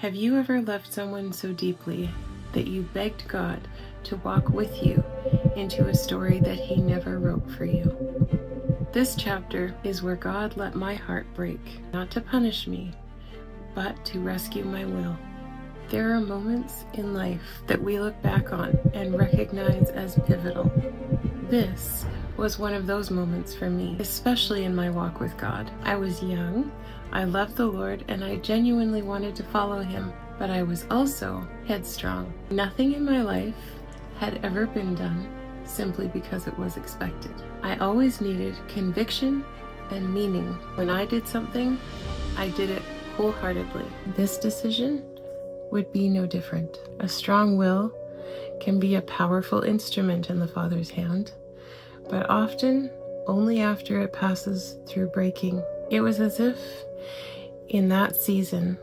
Have you ever loved someone so deeply that you begged God to walk with you into a story that He never wrote for you? This chapter is where God let my heart break, not to punish me, but to rescue my will. There are moments in life that we look back on and recognize as pivotal. This was one of those moments for me, especially in my walk with God. I was young, I loved the Lord, and I genuinely wanted to follow Him, but I was also headstrong. Nothing in my life had ever been done simply because it was expected. I always needed conviction and meaning. When I did something, I did it wholeheartedly. This decision would be no different. A strong will can be a powerful instrument in the Father's hand, but often only after it passes through breaking. It was as if in that season,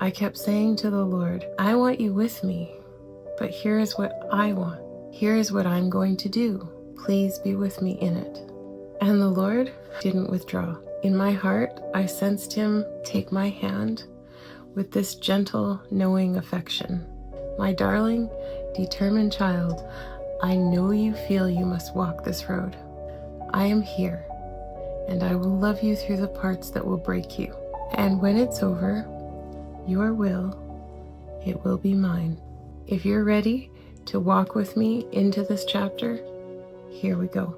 I kept saying to the Lord, I want you with me, but here is what I want. Here is what I'm going to do. Please be with me in it. And the Lord didn't withdraw. In my heart, I sensed Him take my hand with this gentle, knowing affection. My darling, determined child, I know you feel you must walk this road. I am here, and I will love you through the parts that will break you. And when it's over, your will, it will be mine. If you're ready to walk with me into this chapter, here we go.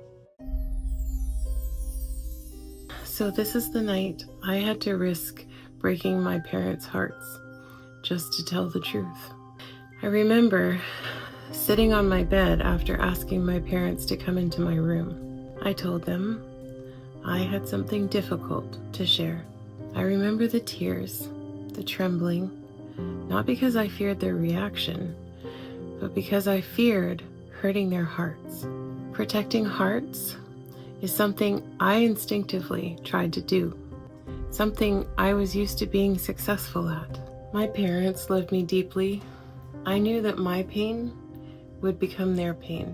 So this is the night I had to risk breaking my parents' hearts, just to tell the truth. I remember sitting on my bed after asking my parents to come into my room. I told them I had something difficult to share. I remember the tears, the trembling, not because I feared their reaction, but because I feared hurting their hearts. Protecting hearts is something I instinctively tried to do, something I was used to being successful at. My parents loved me deeply. I knew that my pain would become their pain.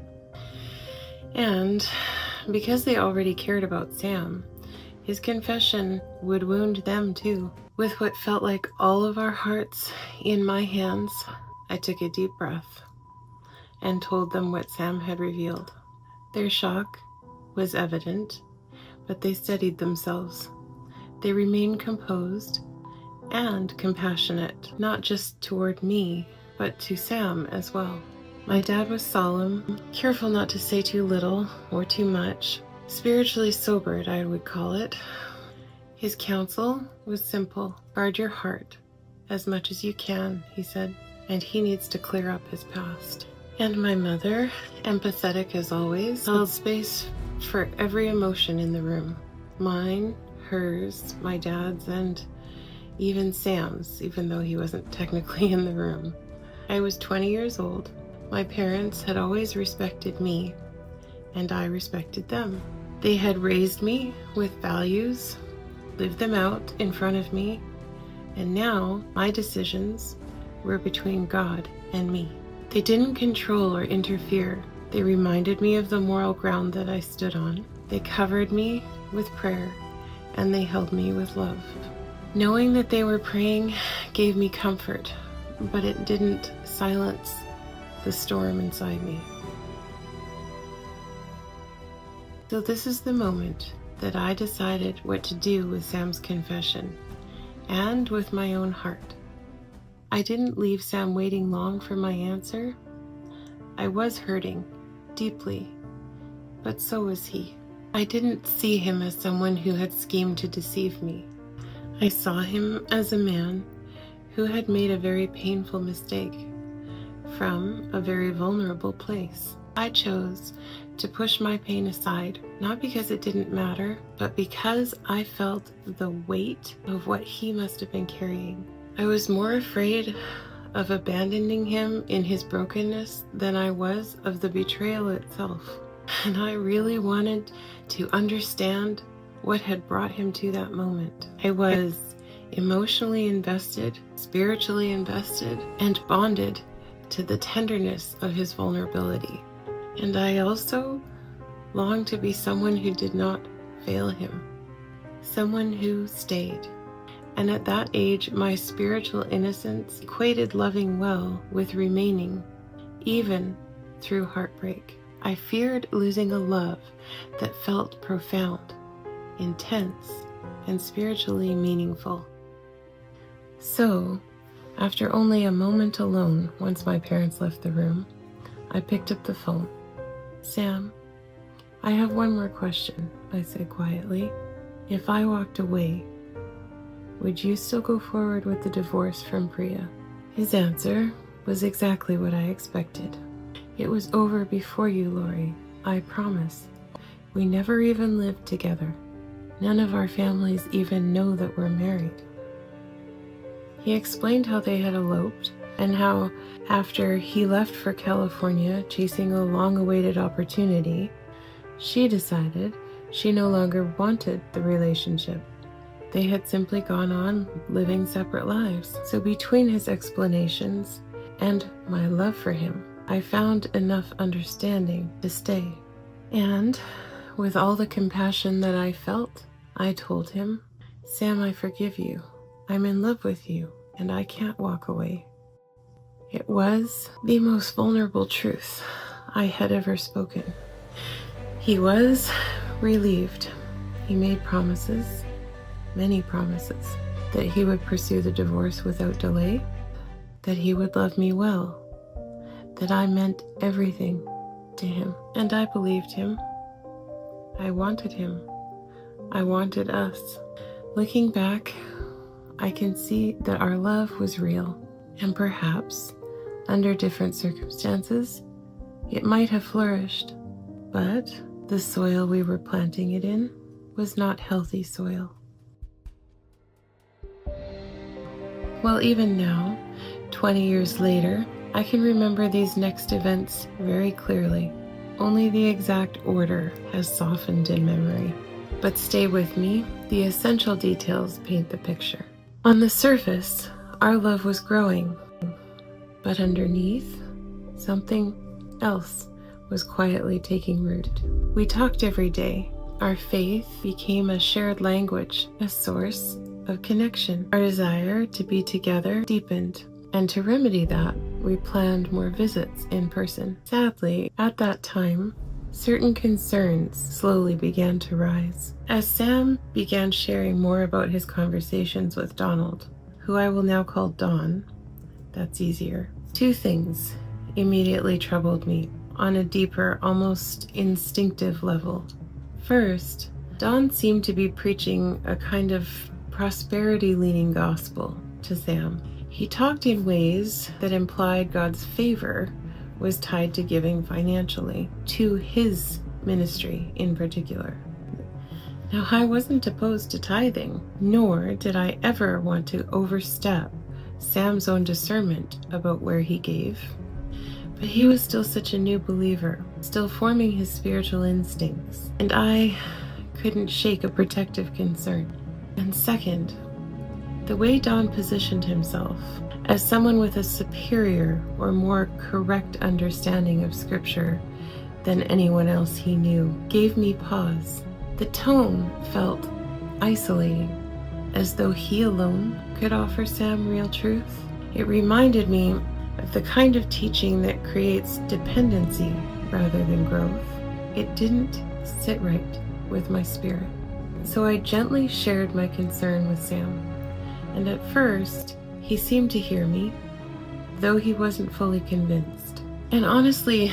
And because they already cared about Sam, his confession would wound them too. With what felt like all of our hearts in my hands, I took a deep breath and told them what Sam had revealed. Their shock was evident, but they steadied themselves. They remained composed and compassionate, not just toward me, but to Sam as well. My dad was solemn, careful not to say too little or too much. Spiritually sobered, I would call it. His counsel was simple. Guard your heart as much as you can, he said, and he needs to clear up his past. And my mother, empathetic as always, held space for every emotion in the room. Mine, hers, my dad's, and even Sam's, even though he wasn't technically in the room. I was 20 years old. My parents had always respected me, and I respected them. They had raised me with values, lived them out in front of me, and now my decisions were between God and me. They didn't control or interfere. They reminded me of the moral ground that I stood on. They covered me with prayer, and they held me with love. Knowing that they were praying gave me comfort, but it didn't silence the storm inside me. So this is the moment that I decided what to do with Sam's confession and with my own heart. I didn't leave Sam waiting long for my answer. I was hurting deeply, but so was he. I didn't see him as someone who had schemed to deceive me. I saw him as a man who had made a very painful mistake from a very vulnerable place. I chose to push my pain aside, not because it didn't matter, but because I felt the weight of what he must have been carrying. I was more afraid of abandoning him in his brokenness than I was of the betrayal itself. And I really wanted to understand what had brought him to that moment. I was emotionally invested, spiritually invested, and bonded to the tenderness of his vulnerability. And I also longed to be someone who did not fail him, someone who stayed. And at that age, my spiritual innocence equated loving well with remaining, even through heartbreak. I feared losing a love that felt profound, intense, and spiritually meaningful. So, after only a moment alone, once my parents left the room, I picked up the phone. "Sam, I have one more question," I said quietly. "If I walked away, would you still go forward with the divorce from Priya?" His answer was exactly what I expected. "It was over before you, Lori. I promise. We never even lived together. None of our families even know that we're married." He explained how they had eloped and how, after he left for California chasing a long-awaited opportunity, she decided she no longer wanted the relationship. They had simply gone on living separate lives. So between his explanations and my love for him, I found enough understanding to stay. And with all the compassion that I felt, I told him, "Sam, I forgive you. I'm in love with you, and I can't walk away." It was the most vulnerable truth I had ever spoken. He was relieved. He made promises, many promises, that he would pursue the divorce without delay, that he would love me well, that I meant everything to him. And I believed him. I wanted him. I wanted us. Looking back, I can see that our love was real, and perhaps, under different circumstances, it might have flourished, but the soil we were planting it in was not healthy soil. Well, even now, 20 years later, I can remember these next events very clearly. Only the exact order has softened in memory. But stay with me, the essential details paint the picture. On the surface, our love was growing, but underneath, something else was quietly taking root. We talked every day. Our faith became a shared language, a source of connection. Our desire to be together deepened, and to remedy that, we planned more visits in person. Sadly, at that time, certain concerns slowly began to rise. As Sam began sharing more about his conversations with Donald, who I will now call Don, that's easier, two things immediately troubled me on a deeper, almost instinctive level. First, Don seemed to be preaching a kind of prosperity-leaning gospel to Sam. He talked in ways that implied God's favor was tied to giving financially, to his ministry in particular. Now, I wasn't opposed to tithing, nor did I ever want to overstep Sam's own discernment about where he gave. But he was still such a new believer, still forming his spiritual instincts, and I couldn't shake a protective concern. And second, the way Don positioned himself as someone with a superior or more correct understanding of Scripture than anyone else he knew gave me pause. The tone felt isolating, as though he alone could offer Sam real truth. It reminded me of the kind of teaching that creates dependency rather than growth. It didn't sit right with my spirit. So I gently shared my concern with Sam, and at first, he seemed to hear me, though he wasn't fully convinced. And honestly,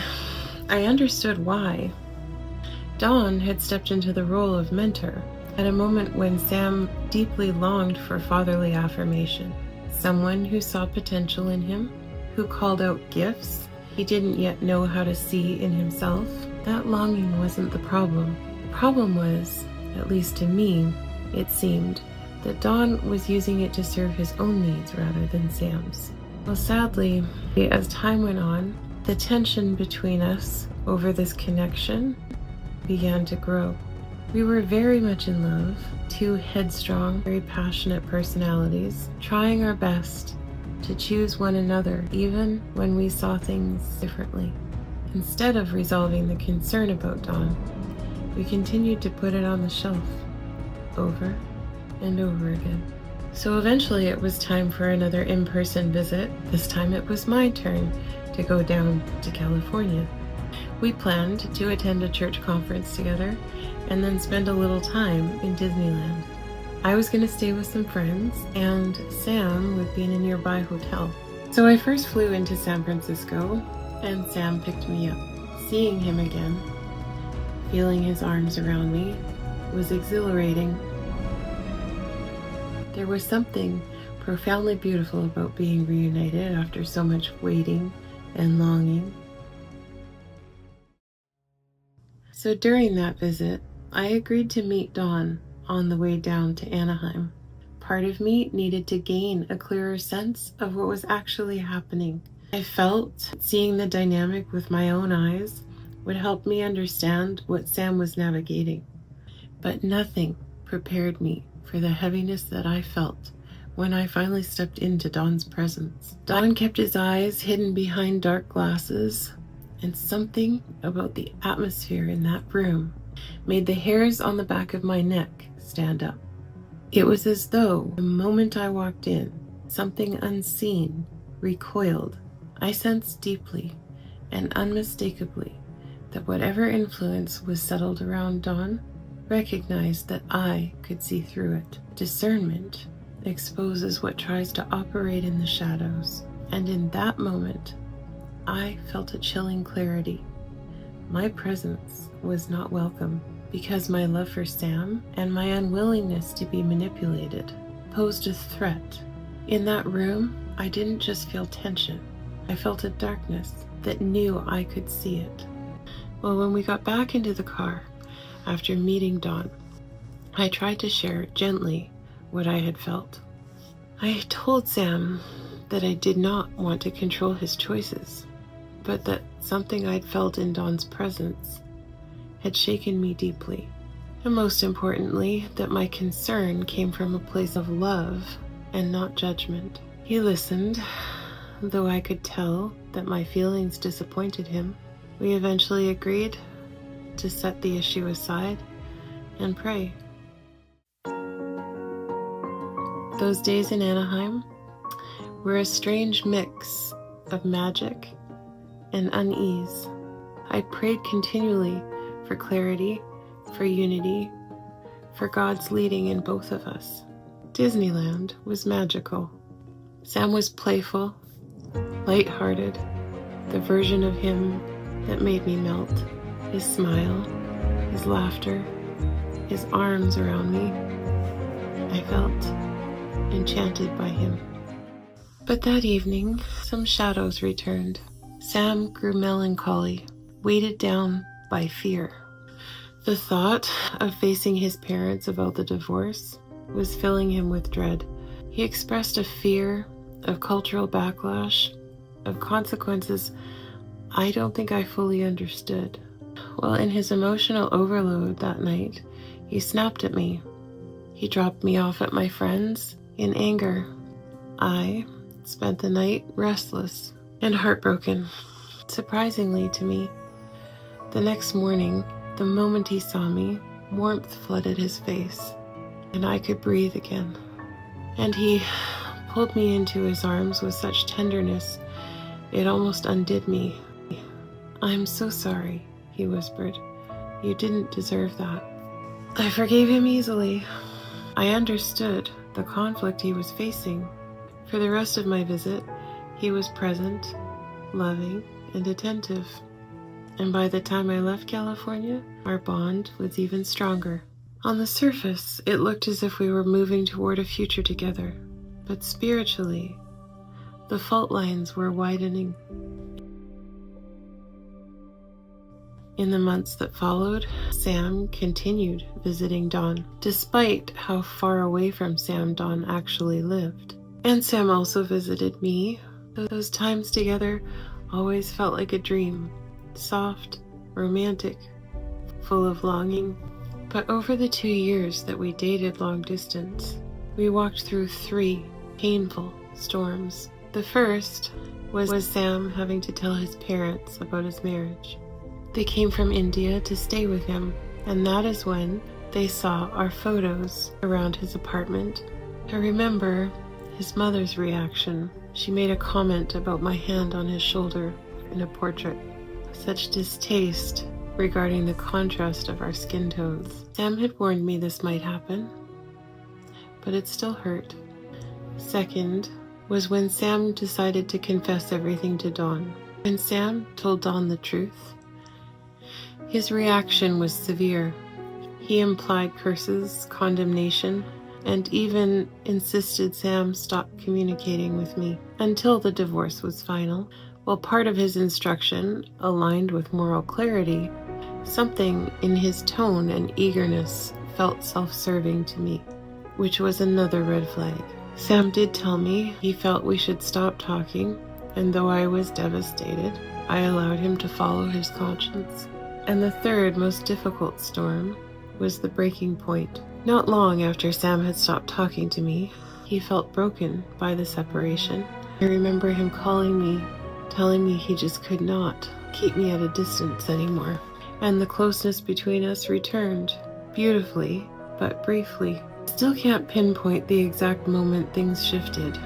I understood why. Don had stepped into the role of mentor at a moment when Sam deeply longed for fatherly affirmation. Someone who saw potential in him, who called out gifts he didn't yet know how to see in himself. That longing wasn't the problem. The problem was, at least to me, it seemed, that Don was using it to serve his own needs rather than Sam's. Well, sadly, as time went on, the tension between us over this connection began to grow. We were very much in love, two headstrong, very passionate personalities, trying our best to choose one another even when we saw things differently. Instead of resolving the concern about Don, we continued to put it on the shelf over and over again. So eventually it was time for another in-person visit. This time it was my turn to go down to California. We planned to attend a church conference together and then spend a little time in Disneyland. I was going to stay with some friends, and Sam would be in a nearby hotel. So I first flew into San Francisco, and Sam picked me up. Seeing him again, feeling his arms around me, was exhilarating. There was something profoundly beautiful about being reunited after so much waiting and longing. So during that visit, I agreed to meet Dawn on the way down to Anaheim. Part of me needed to gain a clearer sense of what was actually happening. I felt seeing the dynamic with my own eyes would help me understand what Sam was navigating. But nothing prepared me for the heaviness that I felt when I finally stepped into Don's presence. Don kept his eyes hidden behind dark glasses, and something about the atmosphere in that room made the hairs on the back of my neck stand up. It was as though the moment I walked in, something unseen recoiled. I sensed deeply and unmistakably that whatever influence was settled around Dawn recognized that I could see through it. Discernment exposes what tries to operate in the shadows, and in that moment, I felt a chilling clarity. My presence was not welcome because my love for Sam and my unwillingness to be manipulated posed a threat. In that room, I didn't just feel tension. I felt a darkness that knew I could see it. Well, when we got back into the car after meeting Dawn, I tried to share gently what I had felt. I told Sam that I did not want to control his choices, but that something I'd felt in Dawn's presence had shaken me deeply. And most importantly, that my concern came from a place of love and not judgment. He listened, though I could tell that my feelings disappointed him. We eventually agreed to set the issue aside and pray. Those days in Anaheim were a strange mix of magic and unease. I prayed continually for clarity, for unity, for God's leading in both of us. Disneyland was magical. Sam was playful, light-hearted, the version of him that made me melt. His smile, his laughter, his arms around me. I felt enchanted by him. But that evening, some shadows returned. Sam grew melancholy, weighted down by fear. The thought of facing his parents about the divorce was filling him with dread. He expressed a fear of cultural backlash, of consequences I don't think I fully understood. Well, in his emotional overload that night, he snapped at me. He dropped me off at my friend's in anger. I spent the night restless and heartbroken. Surprisingly to me, the next morning, the moment he saw me, warmth flooded his face, and I could breathe again. And he pulled me into his arms with such tenderness, it almost undid me. "I'm so sorry," he whispered. "You didn't deserve that." I forgave him easily. I understood the conflict he was facing. For the rest of my visit, he was present, loving, and attentive. And by the time I left California, our bond was even stronger. On the surface, it looked as if we were moving toward a future together. But spiritually, the fault lines were widening. In the months that followed, Sam continued visiting Dawn, despite how far away from Sam Dawn actually lived. And Sam also visited me. Those times together always felt like a dream, soft, romantic, full of longing. But over the 2 years that we dated long distance, we walked through 3 painful storms. The first was Sam having to tell his parents about his marriage. They came from India to stay with him, and that is when they saw our photos around his apartment I remember his mother's reaction. She made a comment about my hand on his shoulder in a portrait. Such distaste regarding the contrast of our skin tones. Sam had warned me this might happen, but it still hurt. Second was when Sam decided to confess everything to Dawn. When Sam told Dawn the truth, his reaction was severe. He implied curses, condemnation, and even insisted Sam stop communicating with me until the divorce was final. While part of his instruction aligned with moral clarity, something in his tone and eagerness felt self-serving to me, which was another red flag. Sam did tell me he felt we should stop talking, and though I was devastated, I allowed him to follow his conscience. And the third most difficult storm was the breaking point. Not long after Sam had stopped talking to me, he felt broken by the separation. I remember him calling me, telling me he just could not keep me at a distance anymore. And the closeness between us returned, beautifully, but briefly. Still can't pinpoint the exact moment things shifted.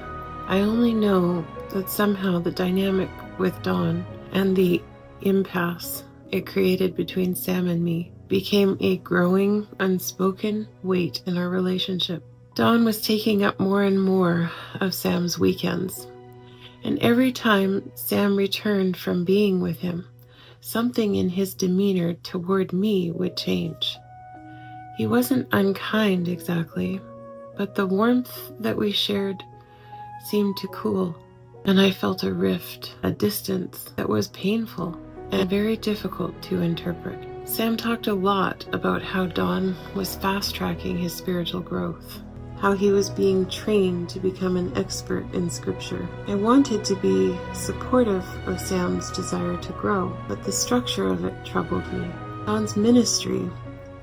I only know that somehow the dynamic with Dawn and the impasse it created between Sam and me became a growing, unspoken weight in our relationship. Dawn was taking up more and more of Sam's weekends. And every time Sam returned from being with him, something in his demeanor toward me would change. He wasn't unkind exactly, but the warmth that we shared seemed to cool, and I felt a rift, a distance that was painful and very difficult to interpret. Sam talked a lot about how Dawn was fast-tracking his spiritual growth, how he was being trained to become an expert in scripture. I wanted to be supportive of Sam's desire to grow, but the structure of it troubled me. Dawn's ministry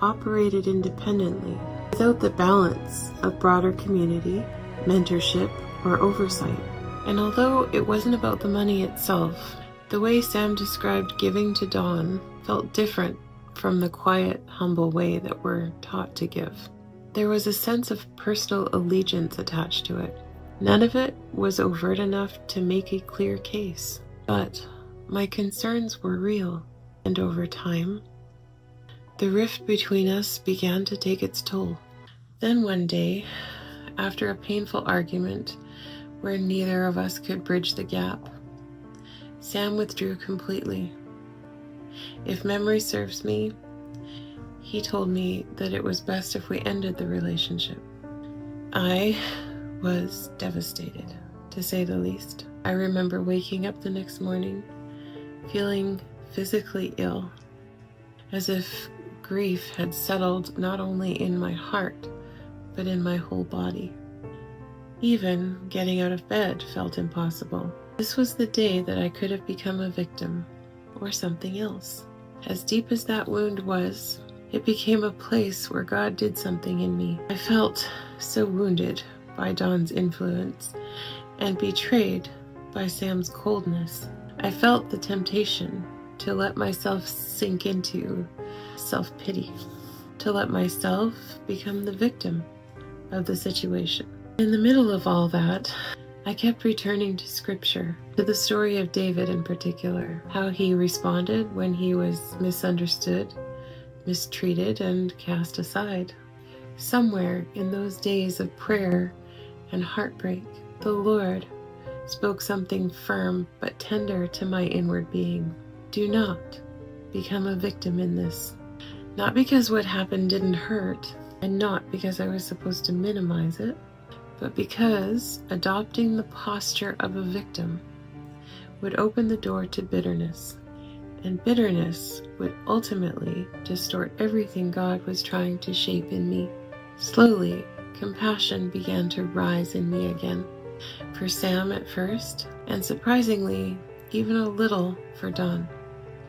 operated independently, without the balance of broader community, mentorship, or oversight. And although it wasn't about the money itself, the way Sam described giving to Dawn felt different from the quiet, humble way that we're taught to give. There was a sense of personal allegiance attached to it. None of it was overt enough to make a clear case, but my concerns were real, and over time, the rift between us began to take its toll. Then one day, after a painful argument where neither of us could bridge the gap, Sam withdrew completely. If memory serves me, he told me that it was best if we ended the relationship. I was devastated, to say the least. I remember waking up the next morning, feeling physically ill, as if grief had settled not only in my heart, but in my whole body. Even getting out of bed felt impossible. This was the day that I could have become a victim, or something else. As deep as that wound was, it became a place where God did something in me. I felt so wounded by Dawn's influence and betrayed by Sam's coldness. I felt the temptation to let myself sink into self-pity, to let myself become the victim of the situation. In the middle of all that, I kept returning to scripture, to the story of David in particular, how he responded when he was misunderstood, mistreated, and cast aside. Somewhere in those days of prayer and heartbreak, the Lord spoke something firm but tender to my inward being. Do not become a victim in this. Not because what happened didn't hurt, and not because I was supposed to minimize it, but because adopting the posture of a victim would open the door to bitterness, and bitterness would ultimately distort everything God was trying to shape in me. Slowly, compassion began to rise in me again, for Sam at first, and surprisingly, even a little for Dawn.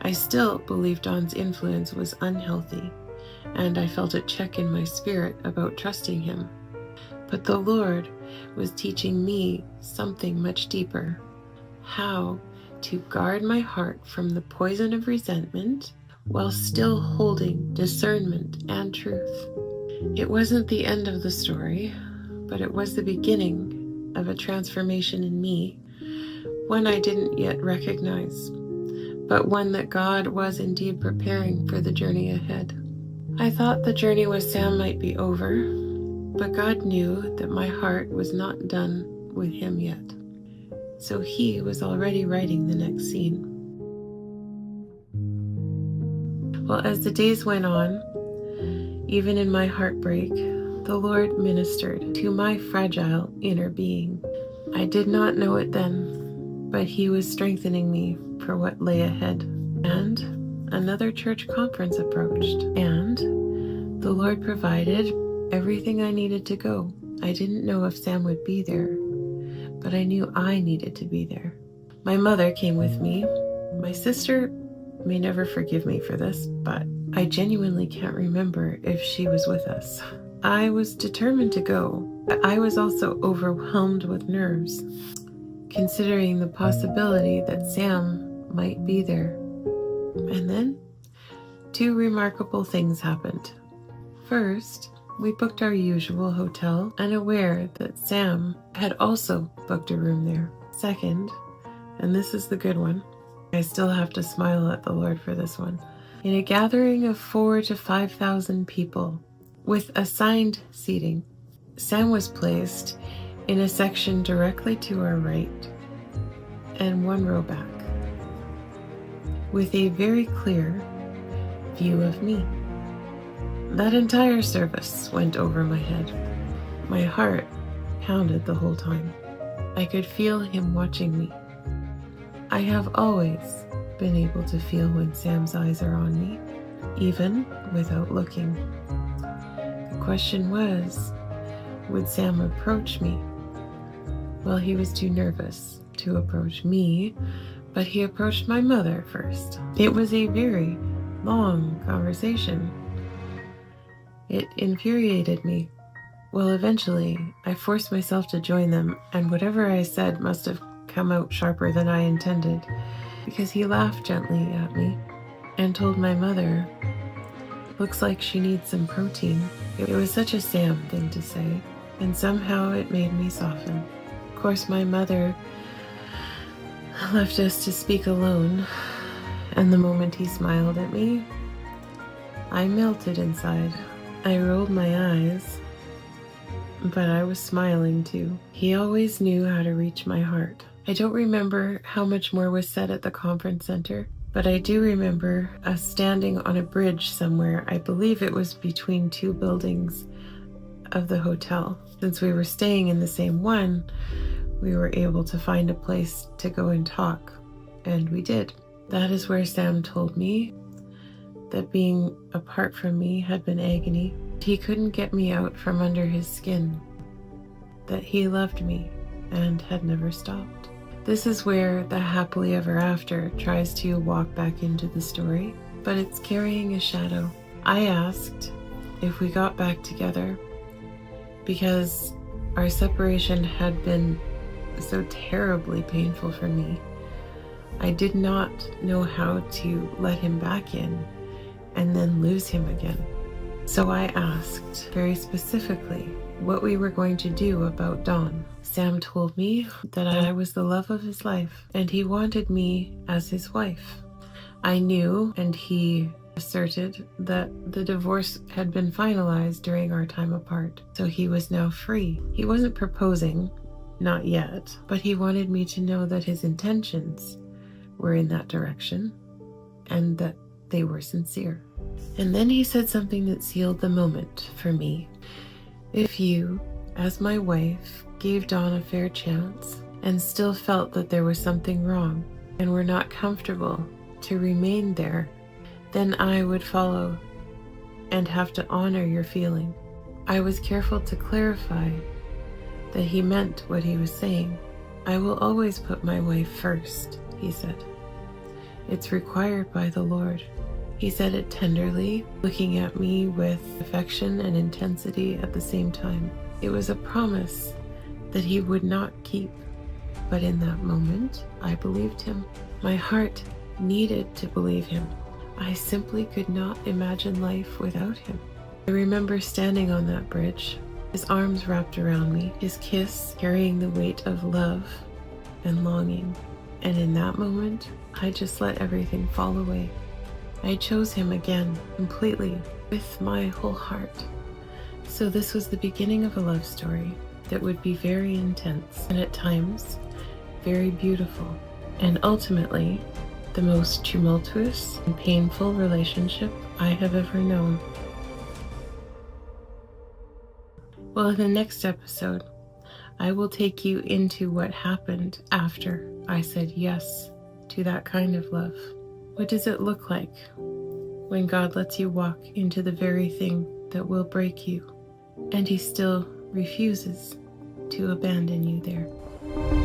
I still believe Dawn's influence was unhealthy, and I felt a check in my spirit about trusting him. But the Lord was teaching me something much deeper: how to guard my heart from the poison of resentment while still holding discernment and truth. It wasn't the end of the story, but it was the beginning of a transformation in me, one I didn't yet recognize, but one that God was indeed preparing for the journey ahead. I thought the journey with Sam might be over, but God knew that my heart was not done with him yet. So he was already writing the next scene. Well, as the days went on, even in my heartbreak, the Lord ministered to my fragile inner being. I did not know it then, but he was strengthening me for what lay ahead. And another church conference approached, and the Lord provided everything I needed to go. I didn't know if Sam would be there, but I knew I needed to be there. My mother came with me. My sister may never forgive me for this, but I genuinely can't remember if she was with us. I was determined to go, but I was also overwhelmed with nerves, considering the possibility that Sam might be there. And then, two remarkable things happened. First, we booked our usual hotel, unaware that Sam had also booked a room there. Second, and this is the good one, I still have to smile at the Lord for this one. In a gathering of 4,000 to 5,000 people with assigned seating, Sam was placed in a section directly to our right and one row back, with a very clear view of me. That entire service went over my head. My heart pounded the whole time. I could feel him watching me. I have always been able to feel when Sam's eyes are on me, even without looking. The question was, would Sam approach me? Well, he was too nervous to approach me, but he approached my mother first. It was a very long conversation. It infuriated me. Well, eventually, I forced myself to join them, and whatever I said must have come out sharper than I intended, because he laughed gently at me and told my mother, "Looks like she needs some protein." It was such a Sam thing to say, and somehow it made me soften. Of course, my mother left us to speak alone, and the moment he smiled at me, I melted inside. I rolled my eyes, but I was smiling too. He always knew how to reach my heart. I don't remember how much more was said at the conference center, but I do remember us standing on a bridge somewhere. I believe it was between two buildings of the hotel. Since we were staying in the same one, we were able to find a place to go and talk, and we did. That is where Sam told me that being apart from me had been agony. He couldn't get me out from under his skin, that he loved me and had never stopped. This is where the happily ever after tries to walk back into the story, but it's carrying a shadow. I asked if we got back together because our separation had been so terribly painful for me. I did not know how to let him back in and then lose him again. So I asked very specifically what we were going to do about Dawn. Sam told me that I was the love of his life and he wanted me as his wife. I knew, and he asserted, that the divorce had been finalized during our time apart, so he was now free. He wasn't proposing, not yet, but he wanted me to know that his intentions were in that direction and that they were sincere. And then he said something that sealed the moment for me. If you, as my wife, gave Dawn a fair chance and still felt that there was something wrong and were not comfortable to remain there, then I would follow and have to honor your feeling. I was careful to clarify that he meant what he was saying. I will always put my wife first, he said. It's required by the Lord. He said it tenderly, looking at me with affection and intensity at the same time. It was a promise that he would not keep, but in that moment, I believed him. My heart needed to believe him. I simply could not imagine life without him. I remember standing on that bridge, his arms wrapped around me, his kiss carrying the weight of love and longing. And in that moment, I just let everything fall away. I chose him again, completely, with my whole heart. So this was the beginning of a love story that would be very intense and at times very beautiful, and ultimately the most tumultuous and painful relationship I have ever known. Well, in the next episode, I will take you into what happened after I said yes to that kind of love. What does it look like when God lets you walk into the very thing that will break you, and He still refuses to abandon you there?